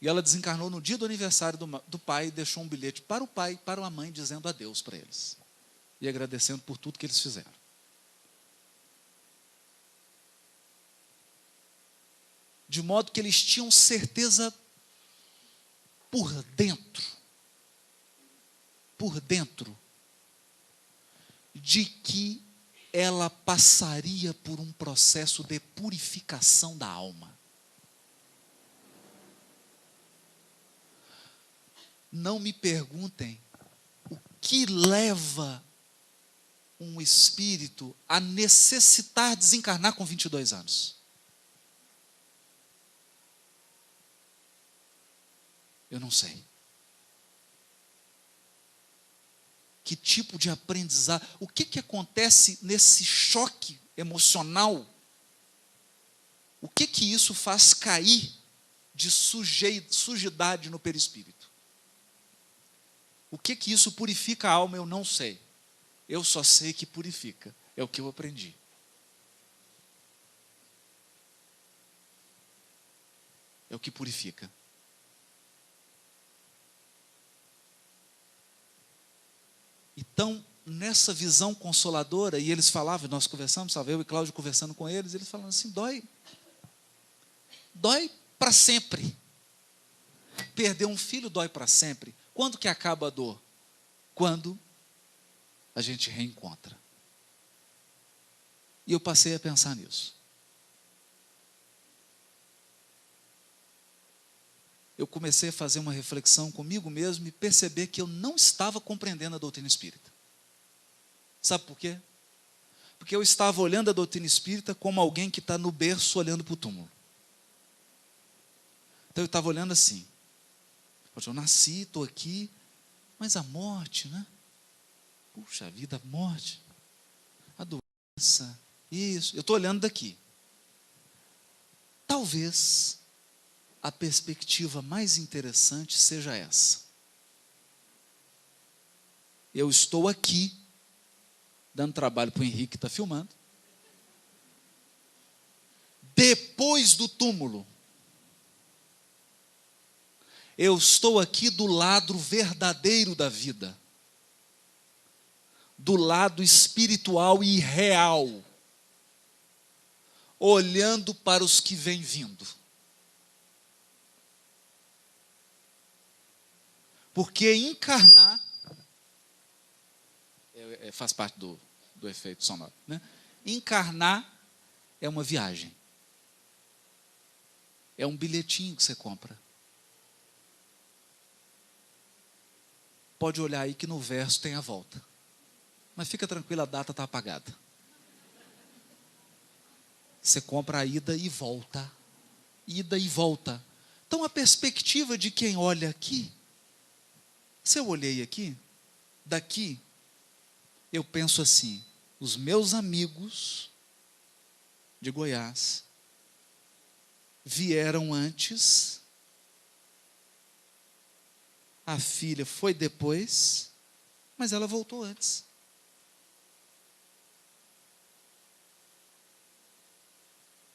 Speaker 2: E ela desencarnou no dia do aniversário do pai e deixou um bilhete para o pai e para a mãe, dizendo adeus para eles. E agradecendo por tudo que eles fizeram. De modo que eles tinham certeza por dentro, de que ela passaria por um processo de purificação da alma. Não me perguntem o que leva um espírito a necessitar desencarnar com 22 anos. Eu não sei. Que tipo de aprendizado, o que acontece nesse choque emocional? O que isso faz cair de sujidade no perispírito? O que isso purifica a alma, eu não sei. Eu só sei que purifica. É o que eu aprendi. É o que purifica. Então, nessa visão consoladora, e eles falavam, nós conversamos, estava eu e Cláudio conversando com eles, eles falavam assim, dói para sempre. Perder um filho dói para sempre. Quando que acaba a dor? Quando a gente reencontra. E eu passei a pensar nisso. Eu comecei a fazer uma reflexão comigo mesmo e perceber que eu não estava compreendendo a doutrina espírita. Sabe por quê? Porque eu estava olhando a doutrina espírita como alguém que está no berço olhando para o túmulo. Então eu estava olhando assim. Eu nasci, estou aqui, mas a morte, né? Puxa vida, a morte, a doença, isso. Eu estou olhando daqui. Talvez a perspectiva mais interessante seja essa. Eu estou aqui, dando trabalho para o Henrique que está filmando. Depois do túmulo, eu estou aqui do lado verdadeiro da vida. Do lado espiritual e real. Olhando para os que vêm vindo. Porque encarnar faz parte do efeito sonoro, né? Encarnar é uma viagem. É um bilhetinho que você compra. pode olhar aí que no verso tem a volta. Mas fica tranquilo, a data está apagada. Você compra a ida e volta. Ida e volta. Então a perspectiva de quem olha aqui, se eu olhei aqui, daqui, eu penso assim, os meus amigos de Goiás vieram antes, a filha foi depois, mas ela voltou antes.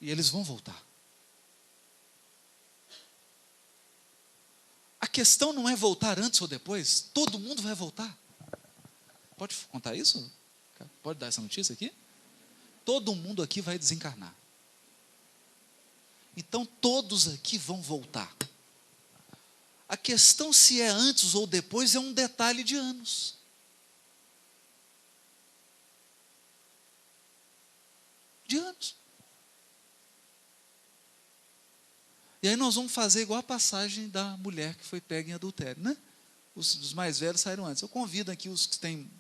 Speaker 2: E eles vão voltar. A questão não é voltar antes ou depois, todo mundo vai voltar. Pode contar isso? Pode dar essa notícia aqui? Todo mundo aqui vai desencarnar. Então todos aqui vão voltar. A questão se é antes ou depois é um detalhe de anos. De anos. E aí nós vamos fazer igual a passagem da mulher que foi pega em adultério, né? Os mais velhos saíram antes. Eu convido aqui os que têm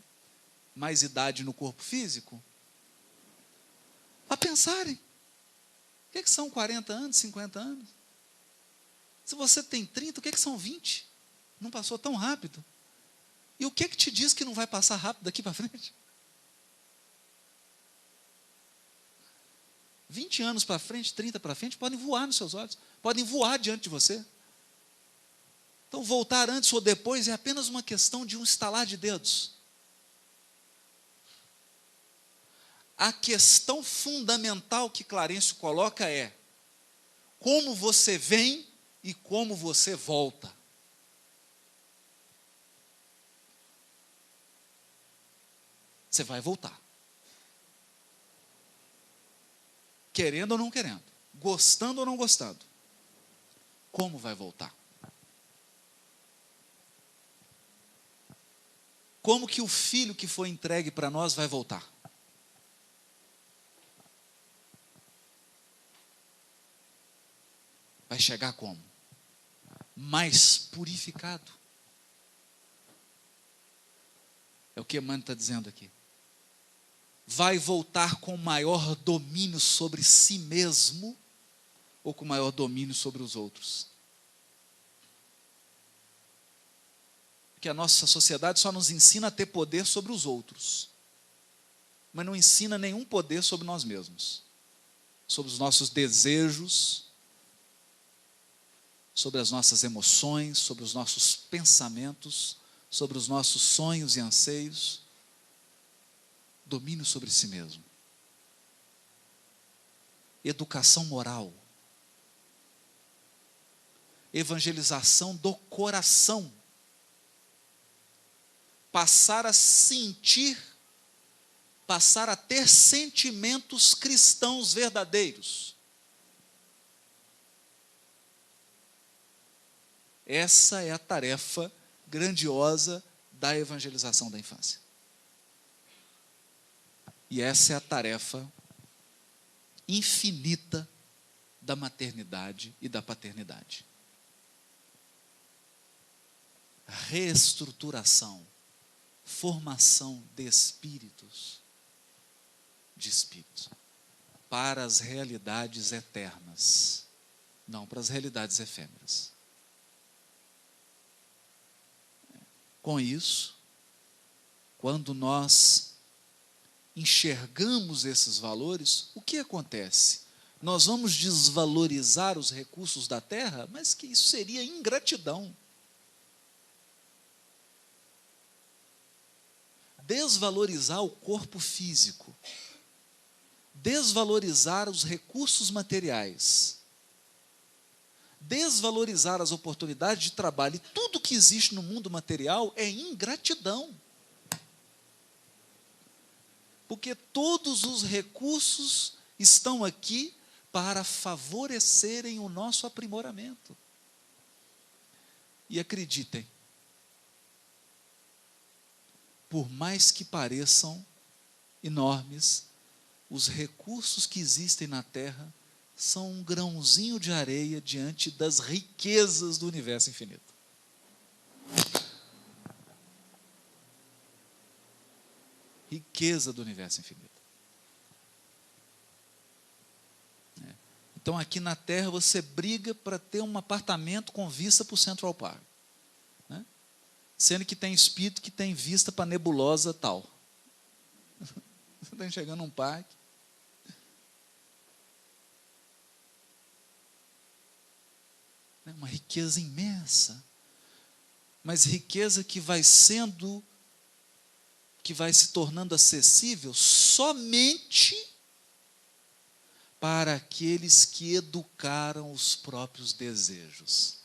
Speaker 2: mais idade no corpo físico a pensarem. O que são 40 anos, 50 anos? Se você tem 30, o que são 20? Não passou tão rápido. E o que te diz que não vai passar rápido daqui para frente? 20 anos para frente, 30 para frente, podem voar nos seus olhos, podem voar diante de você. Então, voltar antes ou depois é apenas uma questão de um estalar de dedos. A questão fundamental que Clarencio coloca é como você vem e como você volta. Você vai voltar. Querendo ou não querendo, gostando ou não gostando. Como vai voltar? Como que o filho que foi entregue para nós vai voltar? Vai chegar como? Mais purificado. É o que Emmanuel está dizendo aqui. Vai voltar com maior domínio sobre si mesmo ou com maior domínio sobre os outros? Porque a nossa sociedade só nos ensina a ter poder sobre os outros, mas não ensina nenhum poder sobre nós mesmos, sobre os nossos desejos, sobre as nossas emoções, sobre os nossos pensamentos, sobre os nossos sonhos e anseios. Domínio sobre si mesmo. Educação moral. Evangelização do coração. Passar a sentir, passar a ter sentimentos cristãos verdadeiros. Essa é a tarefa grandiosa da evangelização da infância. E essa é a tarefa infinita da maternidade e da paternidade. Reestruturação, formação de espíritos, para as realidades eternas, não para as realidades efêmeras. Com isso, quando nós enxergamos esses valores, o que acontece? Nós vamos desvalorizar os recursos da terra, mas que isso seria ingratidão. Desvalorizar o corpo físico, desvalorizar os recursos materiais, desvalorizar as oportunidades de trabalho, e tudo que existe no mundo material é ingratidão. Porque todos os recursos estão aqui para favorecerem o nosso aprimoramento. E acreditem, por mais que pareçam enormes, os recursos que existem na Terra são um grãozinho de areia diante das riquezas do universo infinito. riqueza do universo infinito. Então, aqui na Terra, você briga para ter um apartamento com vista para o Central Park, né? Sendo que tem espírito que tem vista para a nebulosa tal. Você está enxergando num parque. É uma riqueza imensa. Mas riqueza que vai se tornando acessível somente para aqueles que educaram os próprios desejos.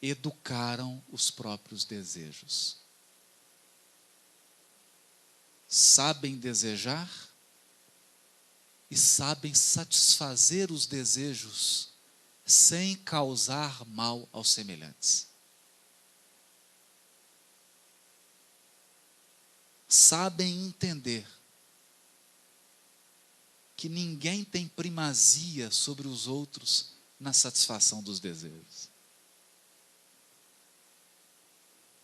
Speaker 2: Educaram os próprios desejos. Sabem desejar e sabem satisfazer os desejos sem causar mal aos semelhantes. Sabem entender que ninguém tem primazia sobre os outros na satisfação dos desejos.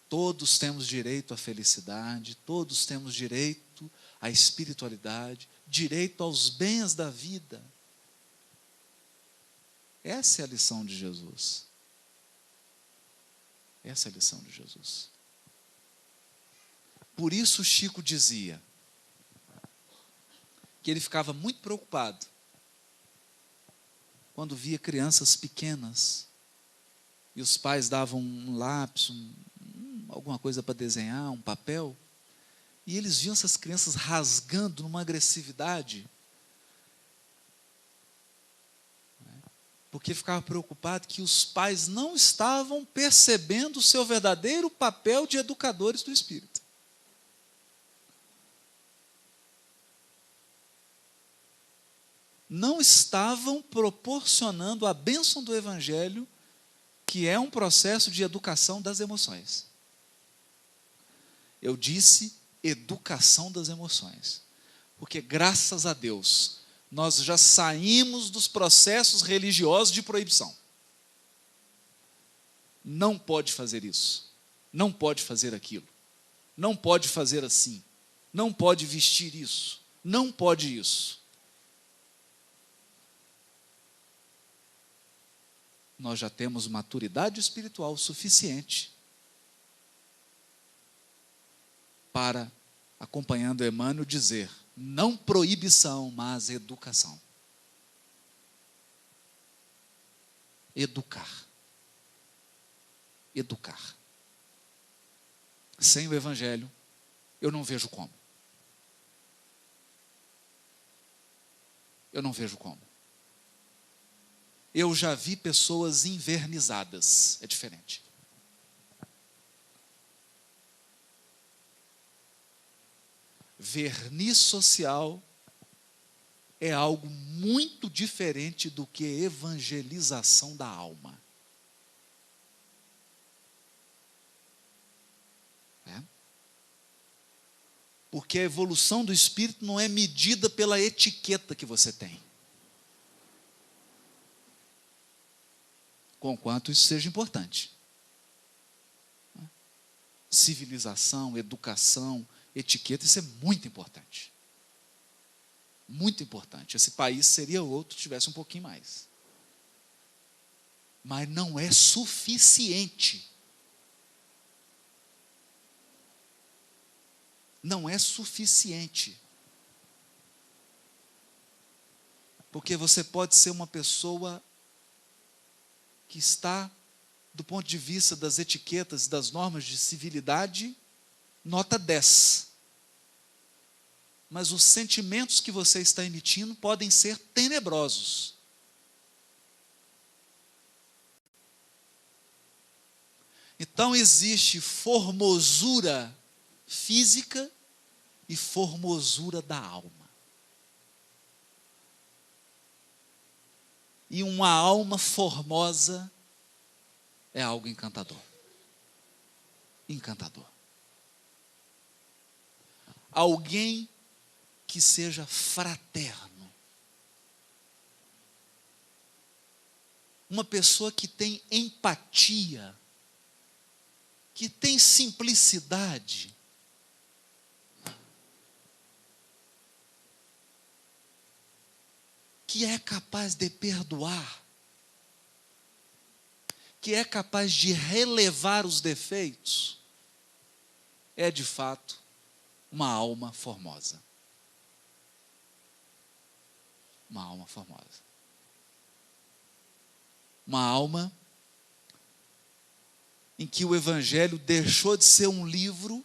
Speaker 2: Todos temos direito à felicidade, todos temos direito à espiritualidade, direito aos bens da vida. Essa é a lição de Jesus. Essa é a lição de Jesus. Por isso Chico dizia que ele ficava muito preocupado quando via crianças pequenas e os pais davam um lápis, alguma coisa para desenhar, um papel, e eles viam essas crianças rasgando numa agressividade, porque ficava preocupado que os pais não estavam percebendo o seu verdadeiro papel de educadores do espírito. Não estavam proporcionando a bênção do Evangelho, que é um processo de educação das emoções. Eu disse educação das emoções, porque graças a Deus, nós já saímos dos processos religiosos de proibição. Não pode fazer isso, não pode fazer aquilo, não pode fazer assim, não pode vestir isso, não pode isso. Nós já temos maturidade espiritual suficiente para, acompanhando Emmanuel, dizer, não proibição, mas educação. Educar. Educar. Sem o Evangelho, eu não vejo como. Eu não vejo como. Eu já vi pessoas envernizadas, é diferente. Verniz social é algo muito diferente do que evangelização da alma. Porque a evolução do espírito não é medida pela etiqueta que você tem. Conquanto isso seja importante. Civilização, educação, etiqueta, isso é muito importante. Muito importante. Esse país seria outro se tivesse um pouquinho mais. Mas não é suficiente. Não é suficiente. Porque você pode ser uma pessoa que está, do ponto de vista das etiquetas, das normas de civilidade, nota 10. Mas os sentimentos que você está emitindo podem ser tenebrosos. Então existe formosura física e formosura da alma. E uma alma formosa é algo encantador. Encantador. Alguém que seja fraterno. Uma pessoa que tem empatia que tem simplicidade, que é capaz de perdoar, que é capaz de relevar os defeitos, é de fato uma alma formosa. Uma alma formosa. Uma alma em que o Evangelho deixou de ser um livro,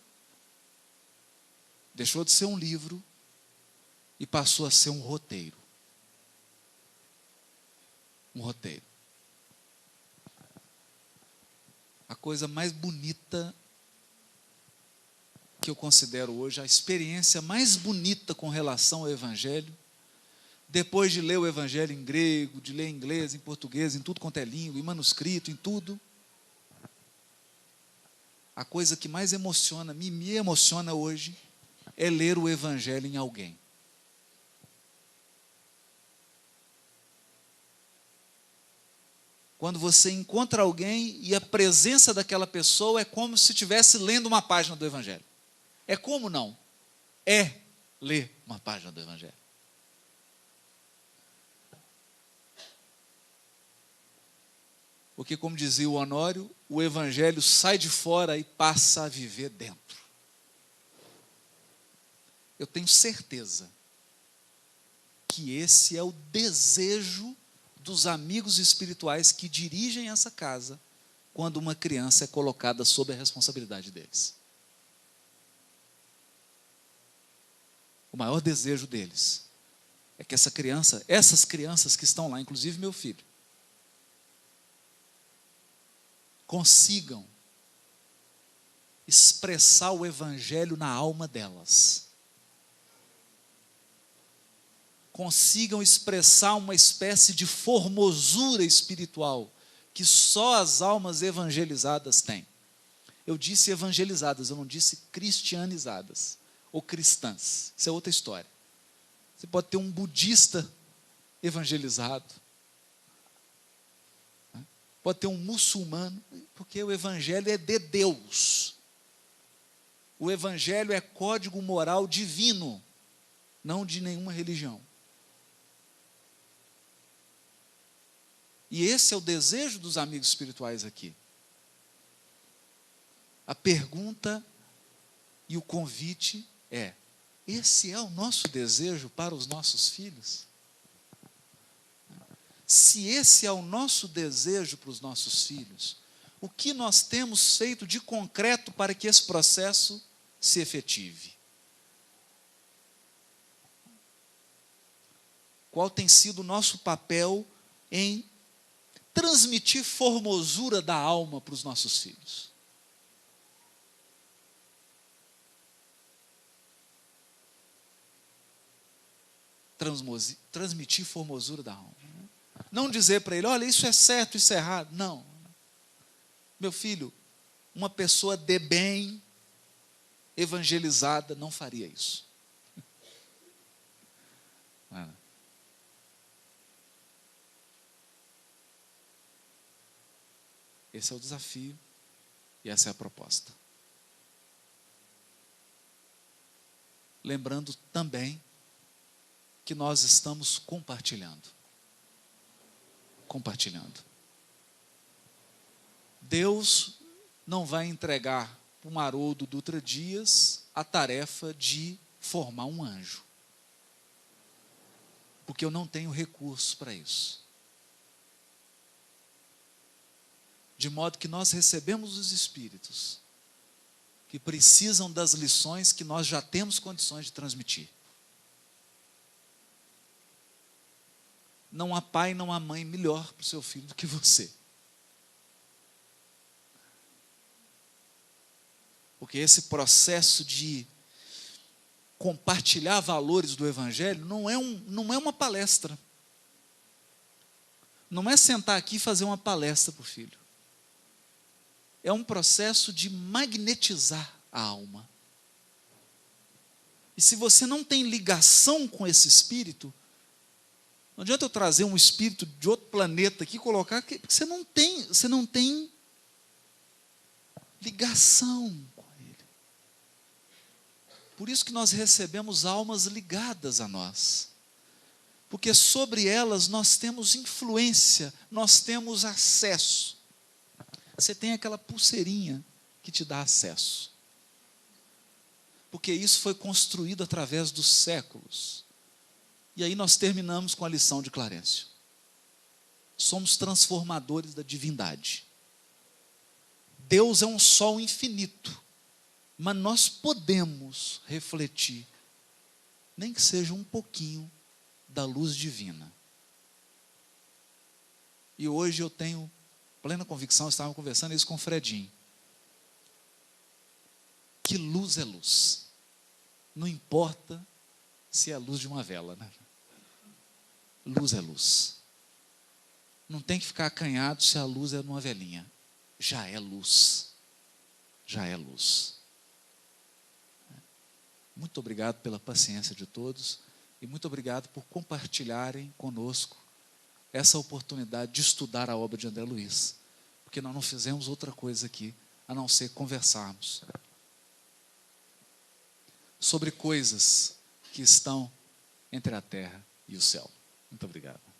Speaker 2: e passou a ser um roteiro. Um roteiro. A coisa mais bonita que eu considero hoje, a experiência mais bonita com relação ao Evangelho, depois de ler o Evangelho em grego, de ler em inglês, em português, em tudo quanto é língua, em manuscrito, em tudo, a coisa que mais emociona, me emociona hoje, é ler o Evangelho em alguém. Quando você encontra alguém e a presença daquela pessoa é como se estivesse lendo uma página do Evangelho. É como não? É ler uma página do Evangelho. Porque, como dizia o Honório, o Evangelho sai de fora e passa a viver dentro. Eu tenho certeza que esse é o desejo dos amigos espirituais que dirigem essa casa quando uma criança é colocada sob a responsabilidade deles. O maior desejo deles é que essas crianças que estão lá, inclusive meu filho, consigam expressar o Evangelho na alma delas. Consigam expressar uma espécie de formosura espiritual que só as almas evangelizadas têm. Eu disse evangelizadas, eu não disse cristianizadas ou cristãs. Isso é outra história. Você pode ter um budista evangelizado, pode ter um muçulmano, porque o Evangelho é de Deus. O Evangelho é código moral divino, não de nenhuma religião. E esse é o desejo dos amigos espirituais aqui. A pergunta e o convite é: esse é o nosso desejo para os nossos filhos? Se esse é o nosso desejo para os nossos filhos, o que nós temos feito de concreto para que esse processo se efetive? Qual tem sido o nosso papel em transmitir formosura da alma para os nossos filhos? Transmitir formosura da alma. Não dizer para ele: olha, isso é certo, isso é errado. Não. Meu filho, uma pessoa de bem, evangelizada, não faria isso. Esse é o desafio e essa é a proposta. Lembrando também que nós estamos compartilhando. Deus não vai entregar para o Haroldo Dutra Dias a tarefa de formar um anjo, porque eu não tenho recursos para isso. De modo que nós recebemos os Espíritos que precisam das lições que nós já temos condições de transmitir. Não há pai, não há mãe melhor para o seu filho do que você. Porque esse processo de compartilhar valores do Evangelho não é uma palestra. Não é sentar aqui e fazer uma palestra para o filho. É um processo de magnetizar a alma. E se você não tem ligação com esse espírito, não adianta eu trazer um espírito de outro planeta aqui e colocar, porque você não tem ligação com Ele. Por isso que nós recebemos almas ligadas a nós. Porque sobre elas nós temos influência, nós temos acesso. Você tem aquela pulseirinha que te dá acesso. Porque isso foi construído através dos séculos. E aí nós terminamos com a lição de Clarencio. Somos transformadores da divindade. Deus é um sol infinito, mas nós podemos refletir, nem que seja um pouquinho, da luz divina. E hoje eu tenho plena convicção, estava conversando isso com o Fredinho, que luz é luz. Não importa se é a luz de uma vela, né? Luz é luz. Não tem que ficar acanhado se a luz é de uma velinha. Já é luz. Já é luz. Muito obrigado pela paciência de todos e muito obrigado por compartilharem conosco essa oportunidade de estudar a obra de André Luiz, porque nós não fizemos outra coisa aqui a não ser conversarmos sobre coisas que estão entre a terra e o céu. Muito obrigado.